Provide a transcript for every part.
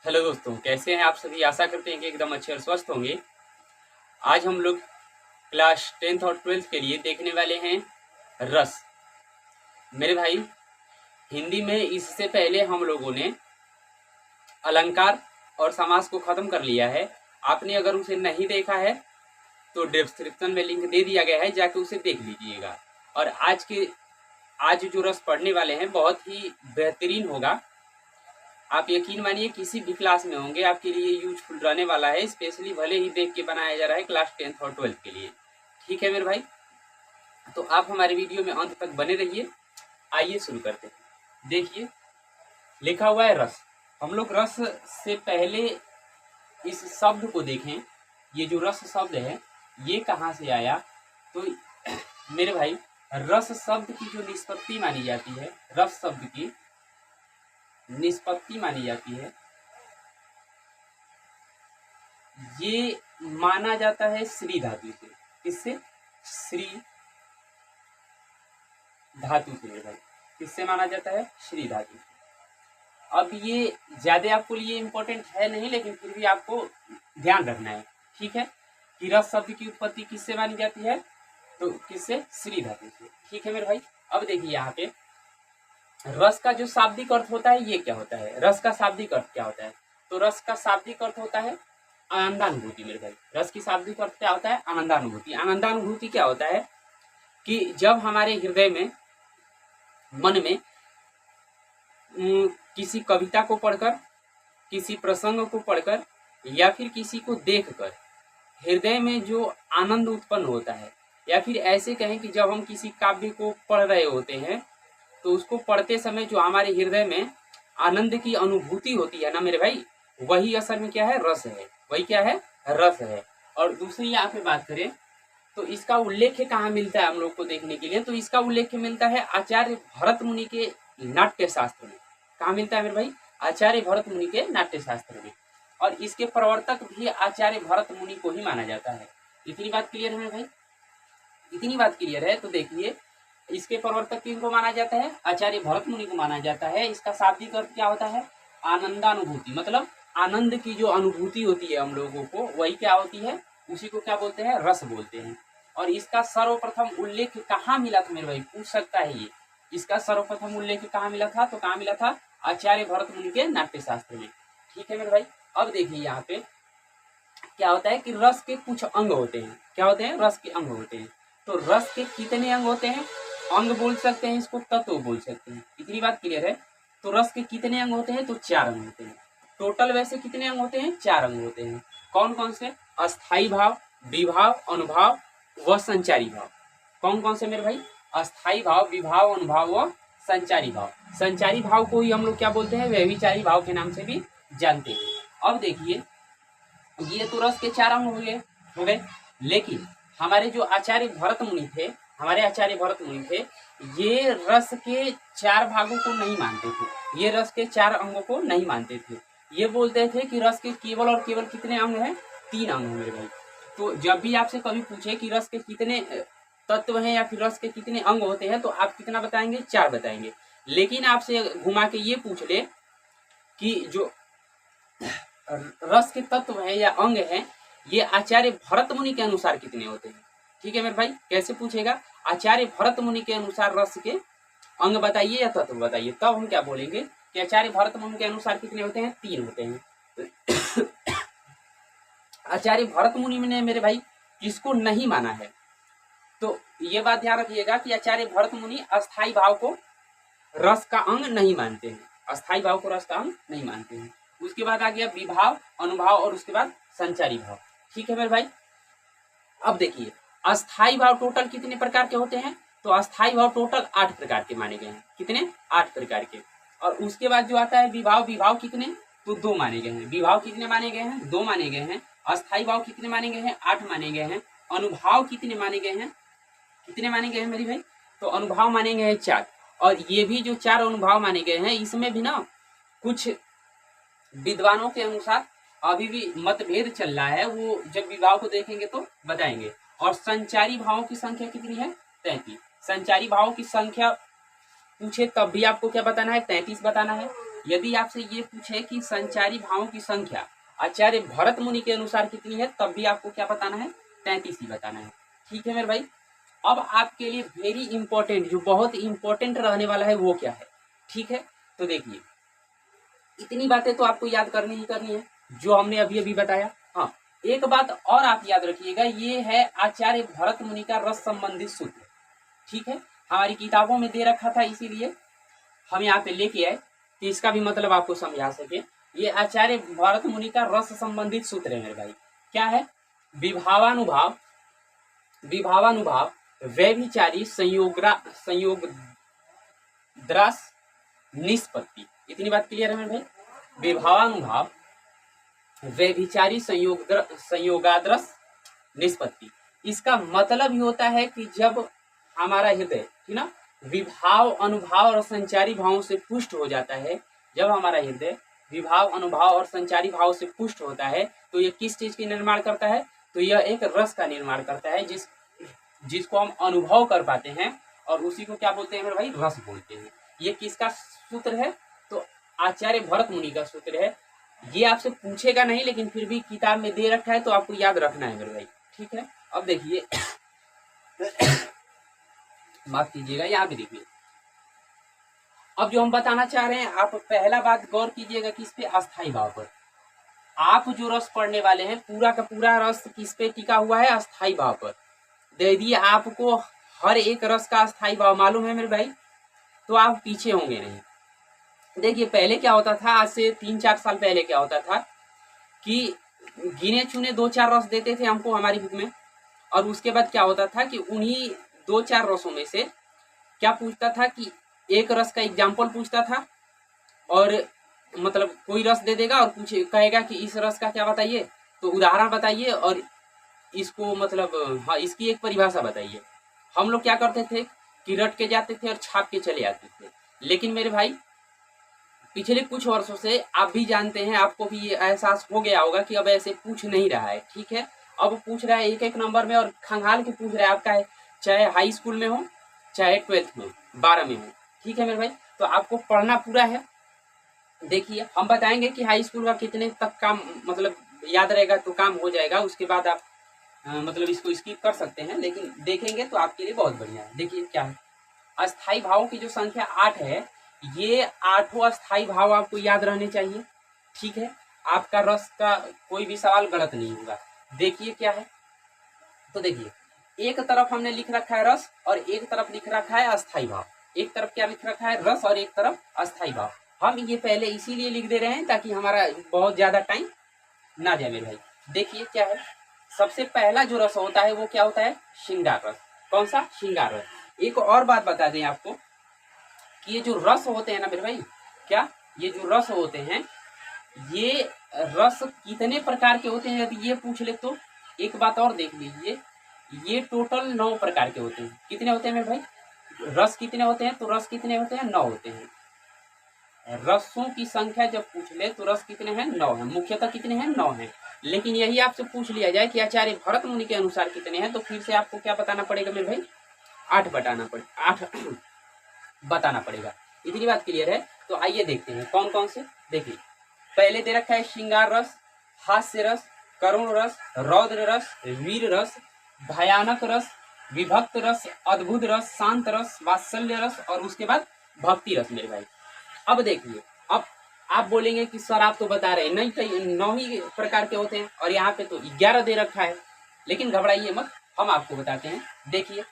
Hello दोस्तों, कैसे हैं आप सभी। आशा करते हैं कि एकदम अच्छे और स्वस्थ होंगे। आज हम लोग क्लास 10th और 12th के लिए देखने वाले हैं रस। मेरे भाई, हिंदी में इससे पहले हम लोगों ने अलंकार और समास को ख़त्म कर लिया है। आपने अगर उसे नहीं देखा है तो डिस्क्रिप्शन में लिंक दे दिया गया है, जाके उसे देख लीजिएगा। और आज जो रस पढ़ने वाले हैं बहुत ही बेहतरीन होगा। आप यकीन मानिए किसी भी क्लास में होंगे आपके लिए यूजफुल रहने वाला है। स्पेशली भले ही देख के बनाया जा रहा है क्लास 10th और 12th के लिए। ठीक है मेरे भाई, तो आप हमारे वीडियो में अंत तक बने रहिए। आइए शुरू करते हैं। देखिए, लिखा हुआ है रस। हम लोग रस से पहले इस शब्द को देखें। ये जो रस शब्द है ये कहाँ से आया? तो मेरे भाई, रस शब्द की जो निष्पत्ति मानी जाती है, रस शब्द की निष्पत्ति मानी जाती है, ये माना जाता है श्री धातु से। किससे? श्री धातु से मेरे भाई। किससे माना जाता है? श्री धातु से। अब ये ज्यादा आपको लिए इम्पोर्टेंट है नहीं, लेकिन फिर भी आपको ध्यान रखना है, ठीक है, कि रस शब्द की उत्पत्ति किससे मानी जाती है? तो किससे? श्री धातु से। ठीक है मेरे भाई। अब देखिए यहाँ पे रस का जो शाब्दिक अर्थ होता है ये क्या होता है? रस का शाब्दिक अर्थ क्या होता है? तो रस का शाब्दिक अर्थ होता है आनंदानुभूति मेरे भाई। रस की शाब्दिक अर्थ क्या होता है? आनंदानुभूति। आनंदानुभूति क्या होता है कि जब हमारे हृदय में, मन में किसी कविता को पढ़कर, किसी प्रसंग को पढ़कर या फिर किसी को देखकर हृदय में जो आनंद उत्पन्न होता है, या फिर ऐसे कहें कि जब हम किसी काव्य को पढ़ रहे होते हैं तो उसको पढ़ते समय जो हमारे हृदय में आनंद की अनुभूति होती है ना मेरे भाई, वही असल में क्या है? रस है। वही क्या है? रस है। और दूसरी यहाँ पे बात करें तो इसका उल्लेख कहाँ मिलता है हम लोग को देखने के लिए? तो इसका उल्लेख मिलता है आचार्य भरत मुनि के नाट्य शास्त्र में। कहाँ मिलता है मेरे भाई? आचार्य भरत मुनि के नाट्य शास्त्र में। और इसके प्रवर्तक भी आचार्य भरत मुनि को ही माना जाता है। इतनी बात क्लियर है मेरे भाई? इतनी बात क्लियर है तो देखिए, इसके प्रवर्तक किनको माना जाता है? आचार्य भरत मुनि को माना जाता है। इसका शाब्दिक अर्थ क्या होता है? आनंदानुभूति। मतलब आनंद की जो अनुभूति होती है हम लोगों को, वही क्या होती है? उसी को क्या बोलते हैं? रस बोलते हैं। और इसका सर्वप्रथम उल्लेख कहाँ मिला था मेरे भाई? पूछ सकता है ये। इसका सर्वप्रथम उल्लेख कहाँ मिला था? तो कहाँ मिला था? आचार्य भरत मुनि के नाट्य शास्त्र में। ठीक है मेरे भाई। अब देखिए यहाँ पे क्या होता है कि रस के कुछ अंग होते हैं। क्या होते हैं? रस के अंग होते हैं। तो रस के कितने अंग होते हैं? अंग बोल सकते हैं इसको, तत्व बोल सकते हैं। इतनी बात क्लियर है? तो रस के कितने अंग होते हैं? तो 4 अंग होते हैं। टोटल वैसे कितने अंग होते हैं? 4 अंग होते हैं। कौन कौन से? अस्थाई भाव, विभाव, अनुभाव व संचारी भाव। कौन कौन से मेरे भाई? अस्थाई भाव, विभाव, अनुभाव व संचारी भाव। संचारी भाव को ही हम लोग क्या बोलते हैं? व्यभिचारी भाव के नाम से भी जानते हैं। अब देखिए, ये तो रस के 4 अंग हो गए। लेकिन हमारे जो आचार्य भरत मुनि थे, ये रस के 4 भागों को नहीं मानते थे। ये रस के 4 अंगों को नहीं मानते थे। ये बोलते थे कि रस के केवल और केवल कितने अंग हैं? 3 अंग हैं मेरे भाई। तो जब भी आपसे कभी पूछे कि रस के कितने तत्व हैं या फिर रस के कितने अंग होते हैं, तो आप कितना बताएंगे? 4 बताएंगे। लेकिन आपसे घुमा के ये पूछ ले कि जो रस के तत्व है या अंग है, ये आचार्य भरत मुनि के अनुसार कितने होते हैं? ठीक है मेरे भाई। कैसे पूछेगा? आचार्य भरत मुनि के अनुसार रस के अंग बताइए या तत्व बताइए, तब हम क्या बोलेंगे कि आचार्य भरत मुनि के अनुसार कितने होते हैं? 3 होते हैं। आचार्य भरत मुनि ने मेरे भाई किसको नहीं माना है? तो ये बात ध्यान रखिएगा कि आचार्य भरत मुनि अस्थाई भाव को रस का अंग नहीं मानते हैं। अस्थाई भाव को रस का अंग नहीं मानते हैं। उसके बाद आ गया विभाव, अनुभाव और उसके बाद संचारी भाव। ठीक है मेरे भाई। अब देखिए, अस्थाई भाव टोटल कितने प्रकार के होते हैं? तो अस्थाई भाव टोटल 8 प्रकार के माने गए हैं। कितने? 8 प्रकार के। और उसके बाद जो आता है विभाव, विभाव कितने? तो 2 माने गए हैं। विभाव कितने माने गए हैं? 2 माने गए हैं। अस्थाई भाव कितने माने गए हैं? 8 माने गए हैं। अनुभाव कितने माने गए हैं? कितने माने गए हैं मेरी भाई? तो अनुभव माने गए हैं 4। और ये भी जो 4 अनुभव माने गए हैं, इसमें भी ना कुछ विद्वानों के अनुसार अभी भी मतभेद चल रहा है। वो जब विभाव को देखेंगे तो बताएंगे। और संचारी भावों की संख्या कितनी है? 33। संचारी भावों की संख्या पूछे तब भी आपको क्या बताना है? 33 बताना है। यदि आपसे ये पूछे कि संचारी भावों की संख्या आचार्य भरत मुनि के अनुसार कितनी है, तब भी आपको क्या बताना है, 33 ही बताना है। ठीक है मेरे भाई। अब आपके लिए वेरी इंपॉर्टेंट, जो बहुत इंपॉर्टेंट रहने वाला है वो क्या है, ठीक है। तो देखिए, इतनी बातें तो आपको याद करनी ही करनी है जो हमने अभी अभी बताया। हाँ, एक बात और आप याद रखिएगा, ये है आचार्य भरत मुनि का रस संबंधित सूत्र। ठीक है, हमारी किताबों में दे रखा था, इसीलिए हम यहाँ पे लेके आए कि इसका भी मतलब आपको समझा सके। ये आचार्य भरत मुनि का रस संबंधित सूत्र है मेरे भाई। क्या है? विभावानुभाव, विभावानुभाव व्यभिचारी संयोगद्रास निष्पत्ति। इतनी बात क्लियर है मेरे भाई। विभावानुभाव व्यभिचारी संयोगाद्रस निष्पत्ति, इसका मतलब ही होता है कि जब हमारा हृदय, ठीक ना, विभाव अनुभाव और संचारी भावों से पुष्ट हो जाता है, जब हमारा हृदय विभाव अनुभाव और संचारी भाव से पुष्ट होता है, तो ये किस चीज की निर्माण करता है, तो यह एक रस का निर्माण करता है, जिसको हम अनुभव कर पाते हैं, और उसी को क्या बोलते हैं मेरे भाई, रस बोलते हैं। ये किसका सूत्र है, तो आचार्य भरत मुनि का सूत्र है। ये आपसे पूछेगा नहीं, लेकिन फिर भी किताब में दे रखा है तो आपको याद रखना है मेरे भाई। ठीक है, अब देखिए माफ कीजिएगा, यहाँ भी देखिए, अब जो हम बताना चाह रहे हैं, आप पहला बात गौर कीजिएगा किस पे, अस्थाई भाव पर। आप जो रस पढ़ने वाले हैं, पूरा का पूरा रस किस पे टिका हुआ है, अस्थाई भाव पर। यदि आपको हर एक रस का अस्थाई भाव मालूम है मेरे भाई, तो आप पीछे होंगे नहीं। देखिए, पहले क्या होता था, आज से 3-4 साल पहले क्या होता था कि गिने चुने 2-4 रस देते थे हमको हमारी बुक में, और उसके बाद क्या होता था कि उन्हीं 2-4 रसों में से क्या पूछता था कि एक रस का एग्जाम्पल पूछता था, और मतलब कोई रस दे देगा और पूछे कहेगा कि इस रस का क्या बताइए, तो उदाहरण बताइए, और इसको मतलब हाँ इसकी एक परिभाषा बताइए। हम लोग क्या करते थे कि रट के जाते थे और छाप के चले आते थे। लेकिन मेरे भाई, पिछले कुछ वर्षों से आप भी जानते हैं, आपको भी ये एहसास हो गया होगा कि अब ऐसे पूछ नहीं रहा है। ठीक है, अब पूछ रहा है 1-1 नंबर में, और खंगाल के पूछ रहा है आपका, चाहे हाई स्कूल में हो, चाहे 12th में, 12 में हो। ठीक है मेरे भाई, तो आपको पढ़ना पूरा है। देखिए, हम बताएंगे कि हाई स्कूल का कितने तक काम मतलब याद रहेगा तो काम हो जाएगा, उसके बाद आप मतलब इसको स्किप कर सकते हैं, लेकिन देखेंगे तो आपके लिए बहुत बढ़िया है। देखिए क्या है, अस्थाई भावों की जो संख्या 8 है, ये 8 अस्थाई भाव आपको याद रहने चाहिए। ठीक है, आपका रस का कोई भी सवाल गलत नहीं होगा। देखिए क्या है, तो देखिए, एक तरफ हमने लिख रखा है रस, और एक तरफ लिख रखा है अस्थाई भाव। एक तरफ क्या लिख रखा है, रस, और एक तरफ अस्थाई भाव। हम ये पहले इसीलिए लिख दे रहे हैं ताकि हमारा बहुत ज्यादा टाइम ना जाए मेरे भाई। देखिए क्या है, सबसे पहला जो रस होता है वो क्या होता है, श्रृंगार रस। कौन सा, श्रृंगार रस। एक और बात बता दें आपको कि ये जो रस होते हैं ना मेरे भाई, क्या ये जो रस होते हैं, ये रस कितने प्रकार के होते हैं, यदि ये पूछ ले तो एक बात और देख लीजिए, ये टोटल 9 प्रकार के होते हैं। कितने होते हैं मेरे भाई, रस कितने होते हैं, तो रस कितने होते हैं, 9 होते हैं। रसों की संख्या जब पूछ ले तो रस कितने हैं, 9 हैं। मुख्यतः कितने हैं, 9 हैं। लेकिन यही आपसे पूछ लिया जाए कि आचार्य भरत मुनि के अनुसार कितने हैं, तो फिर से आपको क्या बताना पड़ेगा मेरे भाई, 8 बताना पड़ेगा। इतनी बात क्लियर है। तो आइए देखते हैं कौन कौन से। देखिए, पहले दे रखा है श्रृंगार रस, हास्य रस, करुण रस, रौद्र रस, वीर रस, भयानक रस, विभक्त रस, अद्भुत रस, शांत रस, वात्सल्य रस, और उसके बाद भक्ति रस मेरे भाई। अब देखिए, अब आप बोलेंगे कि सर आप तो बता रहे हैं नहीं, कई 9 ही प्रकार के होते हैं, और यहाँ पे तो 11 दे रखा है। लेकिन घबराइए मत, हम आपको बताते हैं। देखिए,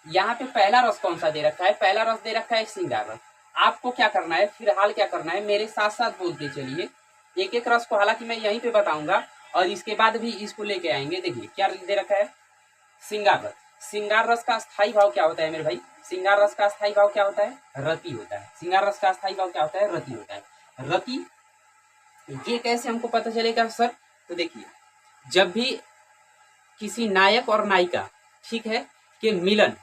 यहाँ पे पहला रस कौन सा दे रखा है, पहला रस दे रखा है श्रृंगार रस। आपको क्या करना है, फिलहाल क्या करना है, मेरे साथ साथ बोलते चलिए। एक एक रस को हालांकि मैं यहीं पे बताऊंगा, और इसके बाद भी इसको लेके आएंगे। देखिए क्या दे रखा है, श्रृंगार रस। श्रृंगार रस का स्थायी भाव क्या होता है मेरे भाई, श्रृंगार रस का स्थायी भाव क्या होता है, रति होता है। श्रृंगार रस का स्थायी भाव क्या होता है, रति होता है। रति, ये कैसे हमको पता चलेगा सर, तो देखिए, जब भी किसी नायक और नायिका, ठीक है, के मिलन,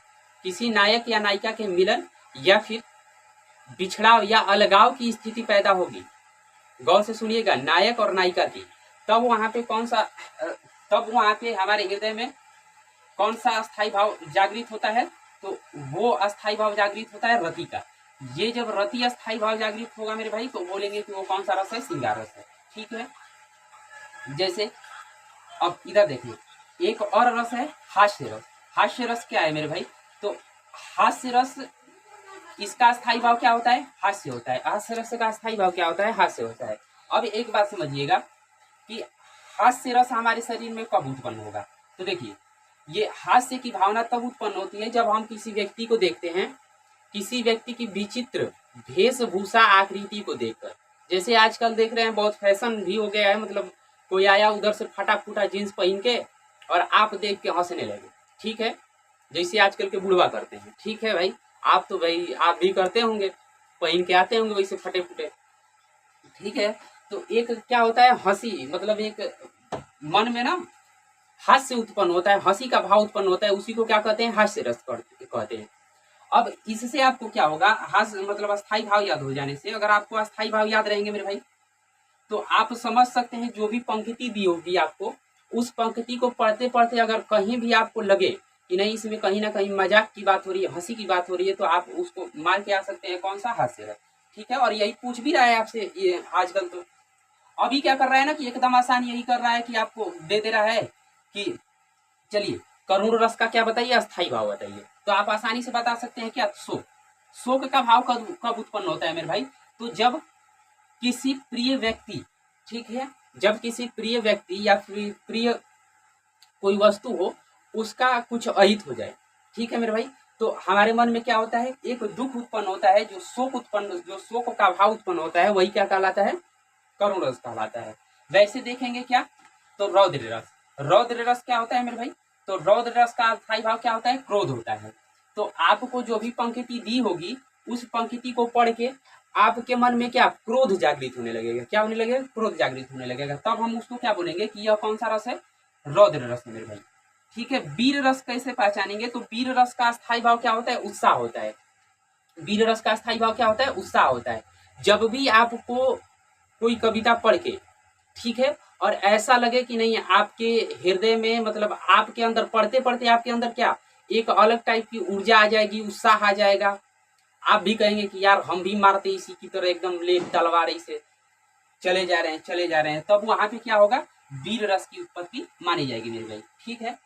किसी नायक या नायिका के मिलन या फिर बिछड़ाव या अलगाव की स्थिति पैदा होगी, गौर से सुनिएगा, नायक और नायिका की, तब वहां पे कौन सा, तब वहां पे हमारे हृदय में कौन सा अस्थाई भाव जागृत होता है, तो वो अस्थाई भाव जागृत होता है रति का। ये जब रति अस्थाई भाव जागृत होगा मेरे भाई, तो बोलेंगे कि वो कौन सा रस है, श्रृंगार रस है। ठीक है, जैसे अब इधर देखिए, एक और रस है हास्य रस। हास्य रस क्या है मेरे भाई, तो हास्य रस, इसका स्थायी भाव क्या होता है, हास्य होता है। हास्य रस का स्थायी भाव क्या होता है, हास्य होता है। अब एक बात समझिएगा कि हास्य रस हमारे शरीर में कब उत्पन्न होगा, तो देखिए, ये हास्य की भावना तब उत्पन्न होती है जब हम किसी व्यक्ति को देखते हैं, किसी व्यक्ति की विचित्र वेशभूषा आकृति को देखकर। जैसे आजकल देख रहे हैं बहुत फैशन भी हो गया है, मतलब कोई आया उधर से फटा फूटा जीन्स पहन के और आप देख के हंसने लगे। ठीक है, जैसे आजकल के बुढ़वा करते हैं। ठीक है भाई, आप तो भाई आप भी करते होंगे, पहन के आते होंगे वैसे फटे फूटे। ठीक है, तो एक क्या होता है, हंसी, मतलब एक मन में ना हास्य उत्पन्न होता है, हंसी का भाव उत्पन्न होता है, उसी को क्या कहते हैं, हास्य रस कहते हैं। अब इससे आपको क्या होगा, हास्य मतलब अस्थाई भाव याद हो जाने से, अगर आपको अस्थाई भाव याद रहेंगे मेरे भाई, तो आप समझ सकते हैं जो भी पंक्ति दी होगी आपको, उस पंक्ति को पढ़ते पढ़ते अगर कहीं भी आपको लगे कि नहीं इसमें कहीं ना कहीं मजाक की बात हो रही है, हंसी की बात हो रही है, तो आप उसको मान के आ सकते हैं कौन सा, हास्य है। ठीक है, और यही पूछ भी रहा है आपसे ये आजकल, तो अभी क्या कर रहा है ना कि एकदम आसान यही कर रहा है कि आपको दे दे रहा है कि चलिए करुण रस का क्या बताइए, अस्थाई भाव बताइए, तो आप आसानी से बता सकते हैं क्या, शोक। शोक का भाव कब उत्पन्न होता है मेरे भाई, तो जब किसी प्रिय व्यक्ति, ठीक है, जब किसी प्रिय व्यक्ति या प्रिय कोई वस्तु हो, उसका कुछ अहित हो जाए। ठीक है मेरे भाई, तो हमारे मन में क्या होता है, एक दुख उत्पन्न होता है, जो शोक का भाव उत्पन्न होता है, वही क्या कहलाता है, करुण रस कहलाता है। वैसे देखेंगे क्या, तो रौद्र रस। रौद्र रस क्या होता है मेरे भाई, तो रौद्र रस का स्थायी भाव क्या होता है, क्रोध होता है। तो आपको जो भी पंक्ति दी होगी, उस पंक्ति को पढ़ के आपके मन में क्या, क्रोध जागृत होने लगेगा। क्या होने लगेगा, क्रोध जागृत होने लगेगा। तब हम उसको क्या बोलेंगे कि यह कौन सा रस है, रौद्र रस है मेरे भाई। ठीक है, वीर रस कैसे पहचानेंगे, तो वीर रस का स्थायी भाव क्या होता है, उत्साह होता है। वीर रस का स्थायी भाव क्या होता है, उत्साह होता है। जब भी आपको कोई कविता पढ़ के, ठीक है, और ऐसा लगे कि नहीं आपके हृदय में, मतलब आपके अंदर पढ़ते पढ़ते आपके अंदर क्या, एक अलग टाइप की ऊर्जा आ जाएगी, उत्साह आ जाएगा, आप भी कहेंगे कि यार हम भी मारते इसी की तरह, एकदम ले तलवार से चले जा रहे हैं, चले जा रहे हैं, तब वहां पे क्या होगा, वीर रस की उत्पत्ति मानी जाएगी मेरे भाई। ठीक है,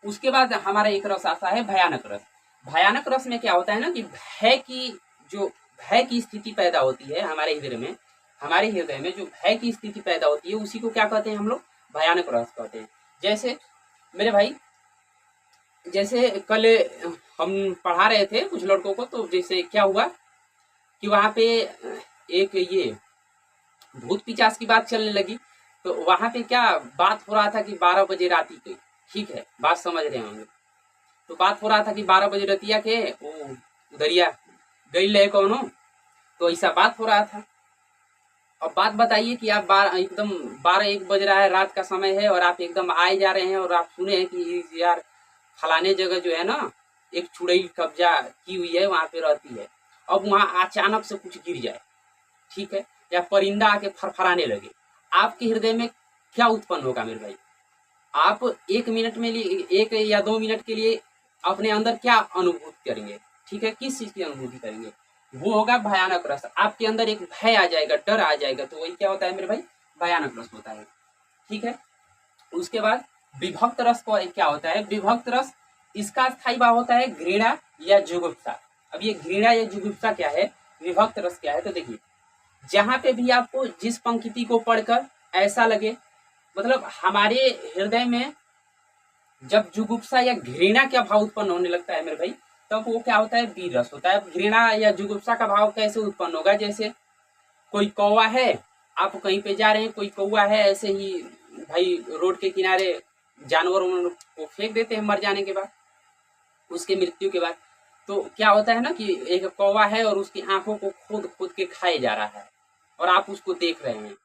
उसके बाद हमारा एक रस आता है भयानक रस। भयानक रस में क्या होता है ना कि भय की स्थिति पैदा होती है हमारे हृदय में, हमारे हृदय में जो भय की स्थिति पैदा होती है, उसी को क्या कहते हैं हम लोग, भयानक रस कहते हैं। जैसे मेरे भाई, जैसे कल हम पढ़ा रहे थे कुछ लड़कों को, तो जैसे क्या हुआ कि वहां पे एक ये भूत पिचास की बात चलने लगी, तो वहां पे क्या बात हो रहा था कि 12 बजे राती के, ठीक है, बात समझ रहे होंगे, तो बात हो रहा था कि 12 बजे रतिया के वो उधरिया गई ले कौनो, तो ऐसा बात हो रहा था। अब बात बताइए कि आप एकदम 12-1 बज रहा है, रात का समय है, और आप एकदम आए जा रहे हैं, और आप सुने हैं कि यार फलाने जगह जो है ना एक चुड़ैल कब्जा की हुई है, वहां पे रहती है। अब वहां अचानक से कुछ गिर जाए, ठीक है, या परिंदा आके फरफराने लगे, आपके हृदय में क्या उत्पन्न होगा मेरे भाई, आप 1 मिनट में लिए, 1 या 2 मिनट के लिए अपने अंदर क्या अनुभूति करेंगे, ठीक है, किस चीज की अनुभूति करेंगे, वो होगा भयानक रस। आपके अंदर एक भय आ जाएगा, डर आ जाएगा, तो वही क्या होता है मेरे भाई, भयानक रस होता है। ठीक है, उसके बाद विभक्त रस को क्या होता है, विभक्त रस, इसका स्थायी भाव होता है घृणा या जुगुप्सा। अब ये घृणा या जुगुप्सा क्या है, विभक्त रस क्या है, तो देखिए, जहां पे भी आपको जिस पंक्ति को पढ़कर ऐसा लगे, मतलब हमारे हृदय में जब जुगुप्सा या घृणा का भाव उत्पन्न होने लगता है मेरे भाई, तब वो क्या होता है, वीर रस होता है। घृणा या जुगुप्सा का भाव कैसे उत्पन्न होगा, जैसे कोई कौवा है, आप कहीं पे जा रहे हैं, कोई कौवा है, ऐसे ही भाई रोड के किनारे जानवरों को फेंक देते हैं मर जाने के बाद, उसके मृत्यु के बाद, तो क्या होता है ना कि एक कौवा है और उसकी आंखों को खोद खोद के खाए जा रहा है, और आप उसको देख रहे हैं।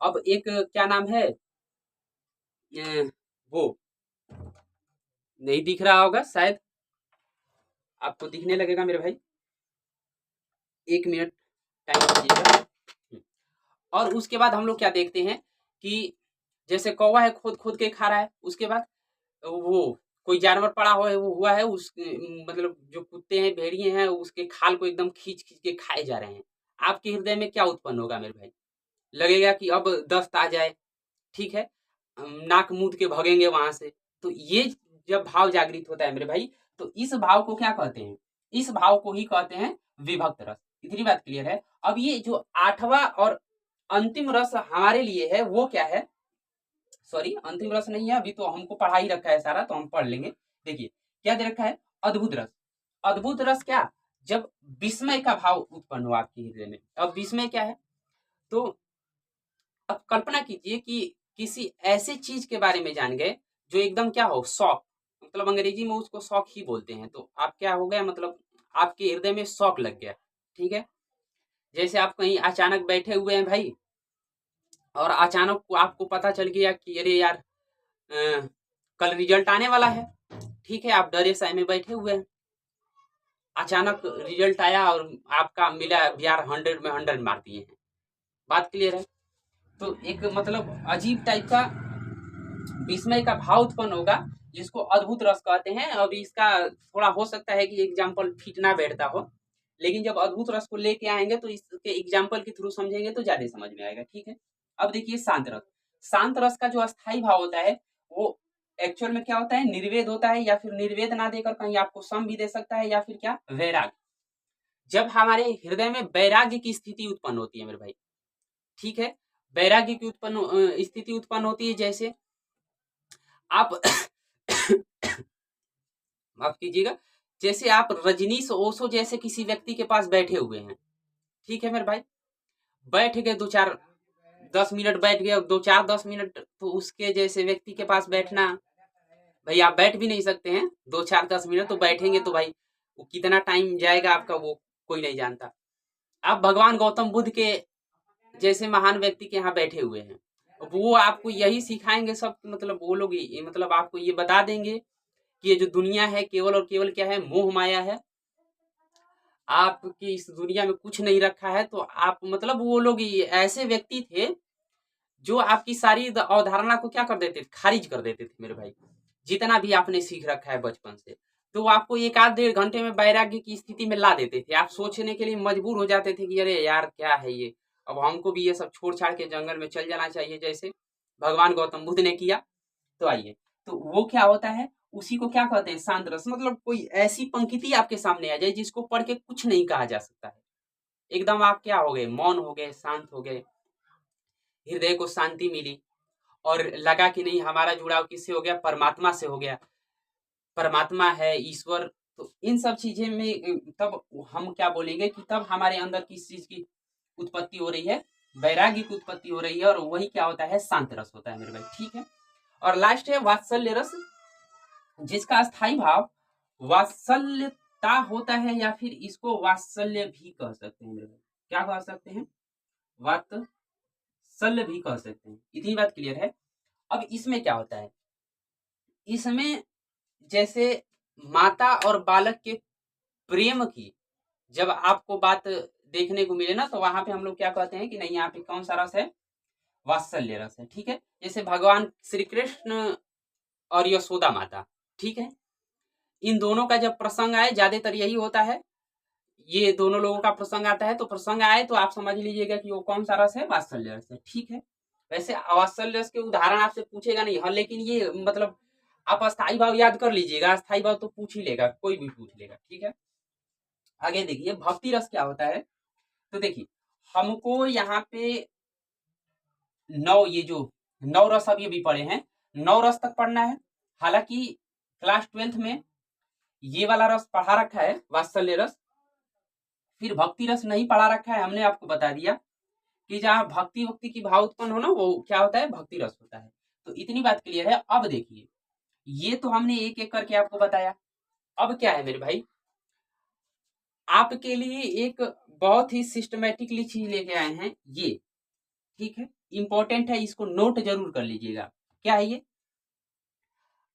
अब एक क्या नाम है, वो नहीं दिख रहा होगा शायद, आपको दिखने लगेगा मेरे भाई, 1 मिनट टाइम दीजिएगा। और उसके बाद हम लोग क्या देखते हैं कि जैसे कौवा है खोद खोद के खा रहा है, उसके बाद वो कोई जानवर पड़ा हुआ है उस मतलब जो कुत्ते हैं भेड़िए हैं उसके खाल को एकदम खींच खींच के खाए जा रहे हैं, आपके हृदय में क्या उत्पन्न होगा मेरे भाई? लगेगा कि अब दस्त आ जाए, ठीक है, नाक मूंद के भगेंगे वहां से। तो ये जब भाव जागृत होता है मेरे भाई, तो इस भाव को क्या कहते हैं? इस भाव को ही कहते हैं विभक्त रस। इतनी बात क्लियर है। अब ये जो आठवां और अंतिम रस हमारे लिए है वो क्या है? सॉरी, अंतिम रस नहीं है, अभी तो हमको पढ़ा ही रखा है सारा, तो हम पढ़ लेंगे। देखिए क्या दे रखा है, अद्भुत रस। अद्भुत रस क्या? जब विस्मय का भाव उत्पन्न हो आपके हृदय में। अब विस्मय क्या है? तो अब कल्पना कीजिए कि किसी ऐसे चीज के बारे में जान गए जो एकदम क्या हो, शौक, मतलब अंग्रेजी में उसको शौक ही बोलते हैं। तो आप क्या हो गया, मतलब आपके हृदय में शौक लग गया, ठीक है। जैसे आप कहीं अचानक बैठे हुए हैं भाई, और अचानक को आपको पता चल गया कि अरे यार कल रिजल्ट आने वाला है, ठीक है, आप डरे सहमे में बैठे हुए हैं, अचानक रिजल्ट आया और आपका मिला यार 100 में 100 मार दिए हैं। बात क्लियर है? तो एक मतलब अजीब टाइप का विस्मय का भाव उत्पन्न होगा जिसको अद्भुत रस कहते हैं। अब इसका थोड़ा हो सकता है कि एग्जाम्पल फिट ना बैठता हो, लेकिन जब अद्भुत रस को लेके आएंगे तो इसके एग्जाम्पल के थ्रू समझेंगे तो ज्यादा समझ में आएगा, ठीक है। अब देखिए शांत रस। शांत रस का जो अस्थाई भाव होता है वो एक्चुअल में क्या होता है, निर्वेद होता है, या फिर निर्वेद ना देकर कहीं आपको सम भी दे सकता है, या फिर क्या, वैराग्य। जब हमारे हृदय में वैराग्य की स्थिति उत्पन्न होती है मेरे भाई, ठीक है, वैराग्य की स्थिति उत्पन्न होती है। जैसे आप माफ कीजिएगा, जैसे आप रजनीश ओशो जैसे किसी व्यक्ति के पास बैठे हुए हैं, ठीक है मेरे भाई, बैठ गए 2-4-10 मिनट बैठ गए, 2-4-10 मिनट, तो उसके जैसे व्यक्ति के पास बैठना, भाई आप बैठ भी नहीं सकते हैं 2-4-10 मिनट, तो बैठेंगे तो भाई वो कितना टाइम जाएगा आपका वो कोई नहीं जानता। आप भगवान गौतम बुद्ध के जैसे महान व्यक्ति के यहाँ बैठे हुए हैं, वो आपको यही सिखाएंगे सब, मतलब वो लोग मतलब आपको ये बता देंगे कि ये जो दुनिया है केवल और केवल क्या है, मोह माया है, आपकी इस दुनिया में कुछ नहीं रखा है। तो आप मतलब वो लोग ऐसे व्यक्ति थे जो आपकी सारी अवधारणा को क्या कर देते थे, खारिज कर देते थे मेरे भाई, जितना भी आपने सीख रखा है बचपन से। तो वो आपको 1-1.5 घंटे में वैराग्य की स्थिति में ला देते थे। आप सोचने के लिए मजबूर हो जाते थे कि अरे यार क्या है ये, अब हमको भी ये सब छोड़ छाड़ के जंगल में चल जाना चाहिए जैसे भगवान गौतम बुद्ध ने किया। तो आइए, तो वो क्या होता है, उसी को क्या कहते हैं, शांत रस। मतलब कोई ऐसी पंक्ति आपके सामने आ जाए जिसको पढ़ के कुछ नहीं कहा जा सकता है, एकदम आप क्या हो गए, मौन हो गए, शांत हो गए, हृदय को शांति मिली, और लगा कि नहीं हमारा जुड़ाव किससे हो गया, परमात्मा से हो गया, परमात्मा है, ईश्वर। तो इन सब चीजें में तब हम क्या बोलेंगे कि तब हमारे अंदर किस चीज की उत्पत्ति हो रही है, वैराग्य की उत्पत्ति हो रही है, और वही क्या होता है, शांत रस होता है मेरे भाई, ठीक है। और लास्ट है वात्सल्य रस, जिसका स्थायी भाव वात्सल्यता होता है, या फिर इसको वात्सल्य भी कह सकते हैं मेरे भाई। क्या कह सकते हैं, वात्सल्य भी कह सकते हैं। इतनी बात क्लियर है। अब इसमें क्या होता है, इसमें जैसे माता और बालक के प्रेम की जब आपको बात देखने को मिले ना, तो वहां पे हम लोग क्या कहते हैं कि नहीं यहाँ पे कौन सा रस है, वात्सल्य रस है, ठीक है। जैसे भगवान श्री कृष्ण और यशोदा माता, ठीक है, इन दोनों का जब प्रसंग आए, ज्यादातर यही होता है, ये दोनों लोगों का प्रसंग आता है, तो प्रसंग आए तो आप समझ लीजिएगा कि वो कौन सा रस है, वात्सल्य रस है, ठीक है। वैसे वात्सल्य रस के उदाहरण आपसे पूछेगा नहीं, हाँ, लेकिन ये मतलब आप अस्थाई भाव याद कर लीजिएगा, अस्थाई भाव तो पूछ ही लेगा, कोई भी पूछ लेगा, ठीक है। आगे देखिए भक्ति रस क्या होता है। तो देखिए हमको यहाँ पे ये जो 9 रस अभी अभी पढ़े हैं, 9 रस तक पढ़ना है। हालांकि क्लास 12th में ये वाला रस पढ़ा रखा है, वात्सल्य रस, फिर भक्ति रस नहीं पढ़ा रखा है। हमने आपको बता दिया कि जहाँ भक्ति भक्ति की भाव उत्पन्न हो ना, वो क्या होता है, भक्ति रस होता है। तो इतनी बात क्लियर है। अब देखिए ये तो हमने एक एक करके आपको बताया। अब क्या है मेरे भाई, आपके लिए एक बहुत ही सिस्टमेटिकली चीज लेके आए हैं ये, ठीक है, इंपॉर्टेंट है, इसको नोट जरूर कर लीजिएगा। क्या है ये,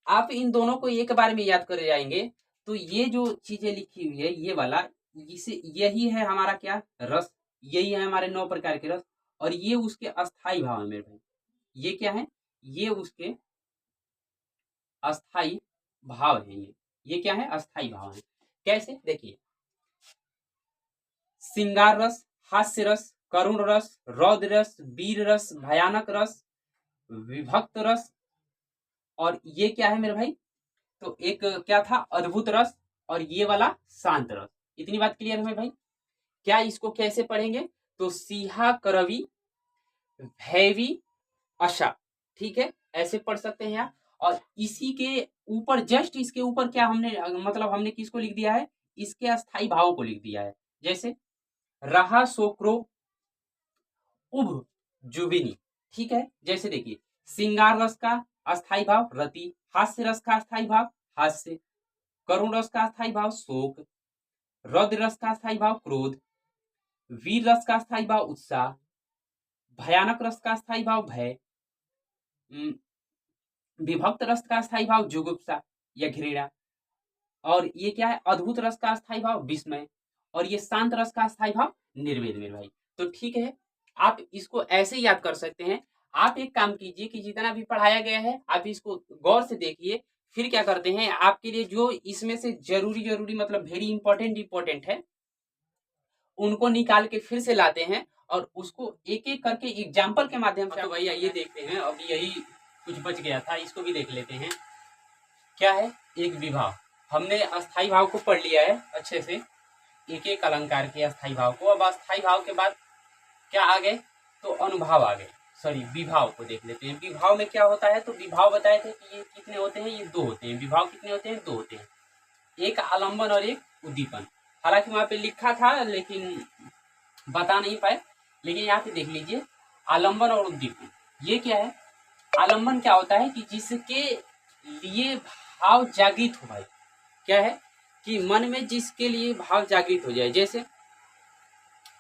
आप इन दोनों को एक बार में याद कर जाएंगे तो ये जो चीजें लिखी हुई है ये वाला, इसे यही है हमारा क्या, रस, यही है हमारे 9 प्रकार के रस, और ये उसके अस्थाई भाव है मेरे भाई। ये क्या है, ये उसके अस्थाई भाव है ये क्या है, अस्थाई भाव है। कैसे, देखिए, श्रृंगार रस, हास्य रस, करुण रस, रौद्र रस, वीर रस, भयानक रस, विभक्त रस, और ये क्या है मेरे भाई, तो एक क्या था, अद्भुत रस, और ये वाला शांत रस। इतनी बात क्लियर है मेरे भाई। क्या इसको कैसे पढ़ेंगे, तो सीहा करवी भैवी आशा, ठीक है, ऐसे पढ़ सकते हैं आप। और इसी के ऊपर, जस्ट इसके ऊपर क्या हमने, मतलब हमने किसको लिख दिया है, इसके अस्थाई भावों को लिख दिया है। जैसे रहा सोक्रो उभ जुबिनी, ठीक है। जैसे देखिए, श्रृंगार रस का अस्थाई भाव रति, हास्य रस का अस्थाई भाव हास्य, करुण रस का अस्थाई भाव शोक, रौद्र रस का अस्थाई भाव क्रोध, वीर रस का अस्थाई भाव उत्साह, भयानक रस का अस्थाई भाव भय, विभक्त रस का स्थायी भाव जुगुप्सा या घृणा, और ये क्या है, अद्भुत रस का स्थायी भाव विस्मय, और ये शांत रस का स्थायी भाव निर्वेद मेरे भाई। तो ठीक है, आप इसको ऐसे याद कर सकते हैं। आप एक काम कीजिए कि जितना भी पढ़ाया गया है आप इसको गौर से देखिए, फिर क्या करते हैं, आपके लिए जो इसमें से जरूरी जरूरी मतलब वेरी इंपॉर्टेंट है, उनको निकाल के फिर से लाते हैं और उसको एक एक करके एग्जाम्पल के माध्यम से। तो भैया ये देखते हैं, अब यही कुछ बच गया था, इसको भी देख लेते हैं। क्या है, एक विभाव, हमने अस्थाई भाव को पढ़ लिया है अच्छे से, एक एक अलंकार के अस्थाई भाव को। अब अस्थाई भाव के बाद क्या आ गए, तो अनुभाव आ गए, सॉरी विभाव को देख लेते हैं। विभाव में क्या होता है, तो विभाव बताए थे कि ये कितने होते हैं, ये दो होते हैं। विभाव कितने होते हैं, दो होते हैं, एक आलम्बन और एक उद्दीपन। हालांकि वहां पे लिखा था लेकिन बता नहीं पाए, लेकिन यहाँ पे देख लीजिए, आलम्बन और उद्दीपन। ये क्या है, आलम्बन क्या होता है कि जिसके लिए भाव जागृत हो भाई, क्या है कि मन में जिसके लिए भाव जागृत हो जाए। जैसे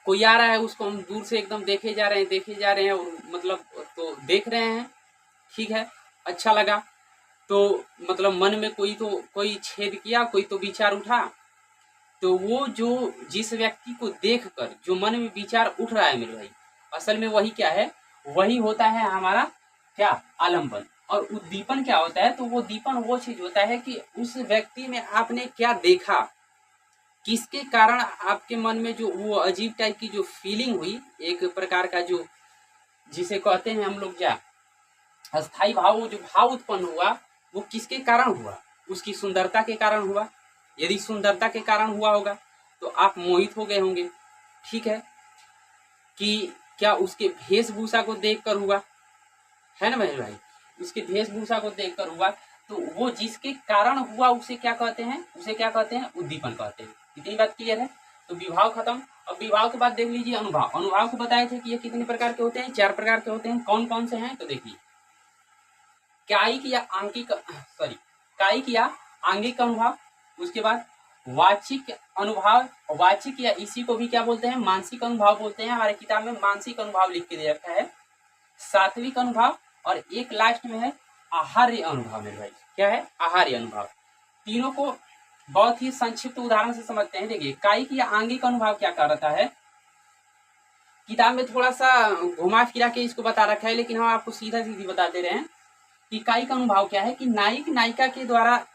कोई आ रहा है, उसको हम दूर से एकदम देखे जा रहे हैं, और मतलब तो देख रहे हैं, ठीक है, अच्छा लगा, तो मतलब मन में कोई छेद किया, कोई तो विचार उठा, तो वो जो जिस व्यक्ति को देखकर जो मन में विचार उठ रहा है मेरे भाई, असल में वही क्या है, वही होता है हमारा क्या, आलम्बन। और उद्दीपन क्या होता है, तो वो दीपन वो चीज होता है कि उस व्यक्ति में आपने क्या देखा, किसके कारण आपके मन में जो वो अजीब टाइप की जो फीलिंग हुई, एक प्रकार का जो जिसे कहते हैं हम लोग क्या, अस्थाई भाव, जो भाव उत्पन्न हुआ, वो किसके कारण हुआ, उसकी सुंदरता के कारण हुआ। यदि सुंदरता के कारण हुआ होगा तो आप मोहित हो गए होंगे, ठीक है, कि क्या उसके वेशभूषा को देखकर हुआ, है ना मेरे भाई, उसके वेशभूषा को देखकर हुआ, तो वो जिसके कारण हुआ उसे क्या कहते हैं, उद्दीपन कहते हैं। इतनी बात क्लियर है। तो विभाव खत्म। अब विभाव के बाद देख लीजिए अनुभाव। अनुभाव को बताए थे कि ये कितने प्रकार के होते हैं, 4 प्रकार के होते हैं। कौन कौन से हैं, तो देखिए, कायिक या आंगिक, सॉरी, कायिक या आंगिक अनुभाव, उसके बाद वाचिक अनुभाव, वाचिक या इसी को भी क्या बोलते हैं, मानसिक अनुभाव बोलते हैं। हमारे किताब में मानसिक अनुभाव लिख के दे रखा है, सात्विक अनुभाव, और एक लास्ट में है आहार्य अनुभाव मेरे भाई। क्या है, आहार्य अनुभाव। तीनों को बहुत ही संक्षिप्त उदाहरण से समझते हैं। देखिए, कायिक या आंगिक अनुभाव क्या कहता है, किताब में थोड़ा सा घुमा फिरा के इसको बता रखा है, लेकिन हम आपको सीधा सीधी बता दे रहे हैं कि कायिक अनुभाव क्या है, कि नायक नायिका के द्वारा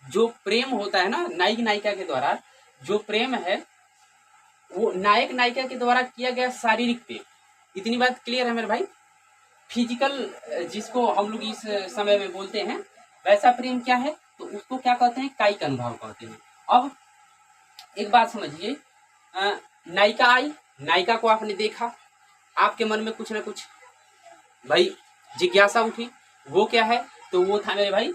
जो प्रेम होता है ना, नायक नायिका के द्वारा जो प्रेम है, वो नायक नायिका के द्वारा किया गया शारीरिक प्रेम। इतनी बात क्लियर है मेरे भाई। फिजिकल जिसको हम लोग इस समय में बोलते हैं, वैसा प्रेम क्या है, तो उसको क्या कहते हैं, कायिक अनुभाव कहते हैं। अब एक बात समझिए, नायिका आई, नायिका को आपने देखा, आपके मन में कुछ ना कुछ भाई जिज्ञासा उठी, वो क्या है, तो वो था मेरे भाई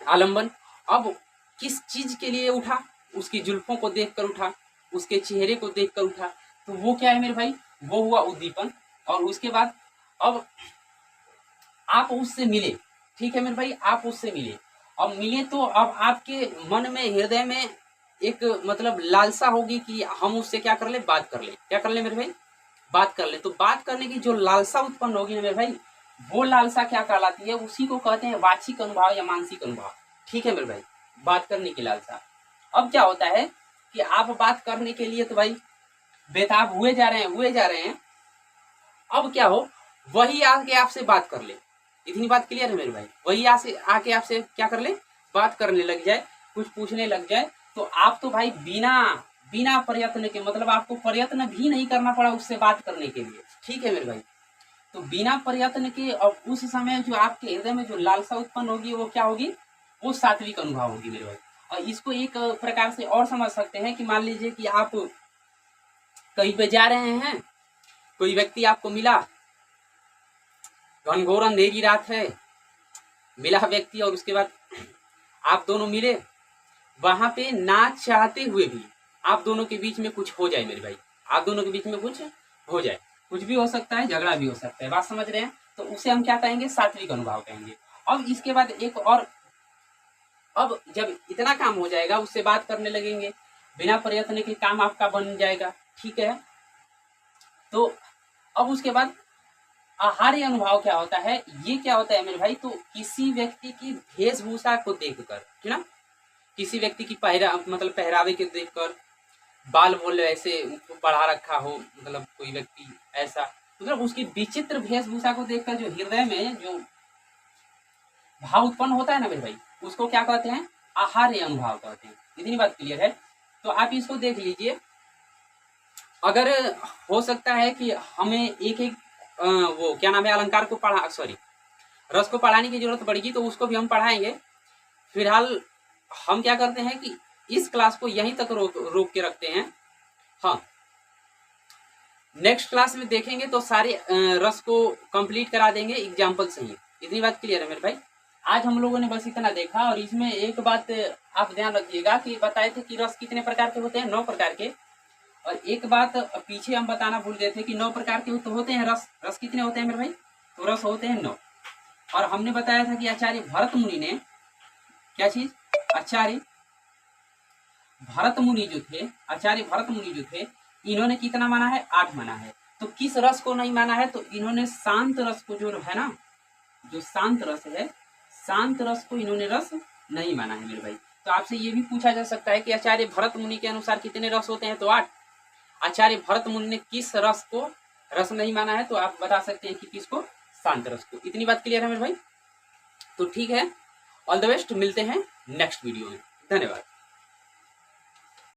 आलम्बन। अब किस चीज के लिए उठा, उसकी जुल्फों को देखकर उठा, उसके चेहरे को देखकर उठा, तो वो क्या है मेरे भाई, वो हुआ उद्दीपन। और उसके बाद अब आप उससे मिले, ठीक है मेरे भाई, आप उससे मिले। अब मिले तो अब आपके मन में, हृदय में एक मतलब लालसा होगी कि हम उससे क्या कर ले, बात कर ले। क्या कर ले मेरे भाई, बात कर ले। तो बात करने की जो लालसा उत्पन्न होगी ना मेरे भाई, वो लालसा क्या कहलाती है, उसी को कहते हैं वाचिक अनुभाव या मानसिक अनुभाव। ठीक है मेरे भाई, बात करने की लालसा। अब क्या होता है कि आप बात करने के लिए तो भाई बेताब हुए जा रहे हैं। अब क्या हो, वही आके आपसे बात कर ले। इतनी बात क्लियर है मेरे भाई। वही आके आपसे क्या कर ले, बात करने लग जाए, कुछ पूछने लग जाए, तो आप तो भाई बिना बिना प्रयत्न के, मतलब आपको प्रयत्न भी नहीं करना पड़ा उससे बात करने के लिए, ठीक है मेरे भाई। तो बिना प्रयत्न के और उस समय जो आपके हृदय में जो लालसा उत्पन्न होगी वो क्या होगी, वो सात्विक अनुभव होगी मेरे भाई। और इसको एक प्रकार से और समझ सकते हैं कि मान लीजिए कि आप कहीं पे जा रहे हैं, कोई व्यक्ति आपको मिला, घनघोर अंधेरी रात है, मिला व्यक्ति और उसके बाद आप दोनों मिले, वहां पे ना चाहते हुए भी आप दोनों के बीच में कुछ हो जाए मेरे भाई, आप दोनों के बीच में कुछ हो जाए, कुछ भी हो सकता है, झगड़ा भी हो सकता है, बात समझ रहे हैं। तो उसे हम क्या कहेंगे, सात्विक अनुभव कहेंगे। अब इसके बाद एक और, अब जब इतना काम हो जाएगा उससे बात करने लगेंगे, बिना प्रयत्न के काम आपका बन जाएगा, ठीक है। तो अब उसके बाद आहार्य अनुभव क्या होता है, ये क्या होता है मेरे भाई, तो किसी व्यक्ति की वेशभूषा को देखकर, है ना, किसी व्यक्ति की मतलब पहरावे के देखकर, बाल बोल ऐसे बढ़ा रखा हो, मतलब कोई व्यक्ति ऐसा, मतलब उसकी विचित्र वेशभूषा को देखकर जो हृदय में जो भाव उत्पन्न होता है ना मेरे भाई, उसको क्या कहते हैं, आहार्य अनुभव कहते हैं। इतनी बात क्लियर है। तो आप इसको देख लीजिए, अगर हो सकता है कि हमें एक एक वो क्या नाम है, अलंकार को रस को पढ़ाने की जरूरत पड़ेगी, तो उसको भी हम पढ़ाएंगे। फिलहाल हम क्या करते हैं कि इस क्लास को यहीं तक रोक के रखते हैं। हाँ, नेक्स्ट क्लास में देखेंगे तो सारे रस को कंप्लीट करा देंगे एग्जाम्पल से ही। इतनी बात क्लियर है मेरे भाई। आज हम लोगों ने बस इतना देखा, और इसमें एक बात आप ध्यान रखिएगा कि बताए थे कि रस कितने प्रकार के होते हैं, 9 प्रकार के। और एक बात पीछे हम बताना भूल गए थे कि 9 प्रकार के तो होते हैं रस। रस कितने होते हैं मेरे भाई, तो रस होते हैं 9। और हमने बताया था कि आचार्य भरत मुनि ने क्या चीज, आचार्य भरत मुनि जो थे, इन्होंने कितना माना है, 8 माना है। तो किस रस को नहीं माना है, तो इन्होंने शांत रस को, जो है ना, जो शांत रस है, शांत रस को इन्होंने रस नहीं माना है मेरे भाई। तो आपसे ये भी पूछा जा सकता है कि आचार्य भरत मुनि के अनुसार कितने रस होते हैं, तो 8। आचार्य भरत मुनि ने किस रस को रस नहीं माना है, तो आप बता सकते हैं कि किसको, शांत रस को। इतनी बात क्लियर है मेरे भाई। तो ठीक है, ऑल द बेस्ट, मिलते हैं नेक्स्ट वीडियो में। धन्यवाद।